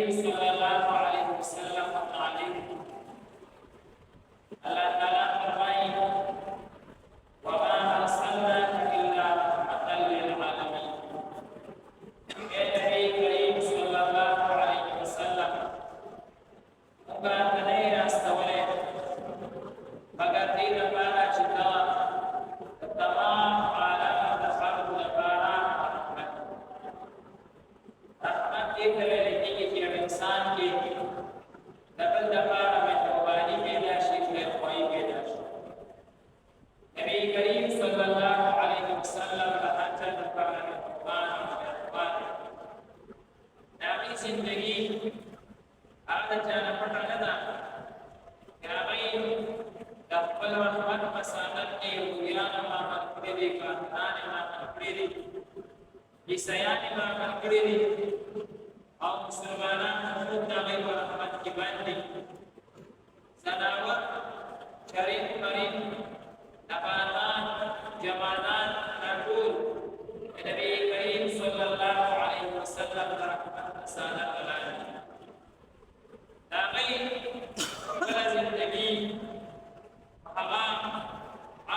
करीम सल्लल्लाहु अलैहि वसल्लम मुतालिक अल्लाह ताला फरमाए वमा अरसलनाका इल्ला रहमतल लिल आलमीन। ए नबी करीम सल्लल्लाहु अलैहि वसल्लम उनका नहीं रास्ता वाले मगर दिन पारा चिता तमाम आलम तफारुल लबारा रहमत के करे लेकिन कि इंसान के डबल दबारा में तौबानी के दाशी के कोई के दाशी नबी करीम सल्लल्लाहु अलैहि वसल्लम रहमत पारा में कुर्बान नामी जिंदगी आदत जाना पड़ता ना क्या भाई दफल रहमत मसानत के उयान मामन पड़े का नाने मामन पड़े ईसायाने मामन पड़े और मुसलमाना खुद नामे को रहमत की बांधी जनावर शरीफ मरीन नबानात जमानात नाटूर नबी करीम सल्लल्लाहु अलैहि वसल्लम रहमत मसानत अलानी नामी बला जिंदगी हमाम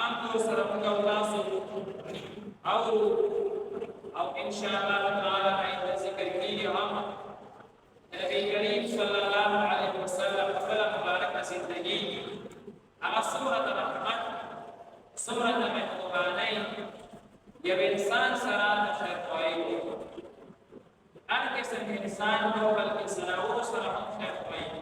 आम तौर से रखूंगा उदास और इंशाअल्लाह ताला आइंदा जिक्र करेंगे हम नबी करीम सल्लल्लाहु अलैहि वसल्लम फला मुबारक जिंदगी अगर सूरत रहमत सूरत में कुरानी ये इंसान सरात खैर पाएंगे हर किस्म के इंसान को बल्कि सराओ सरात खैर पाएंगे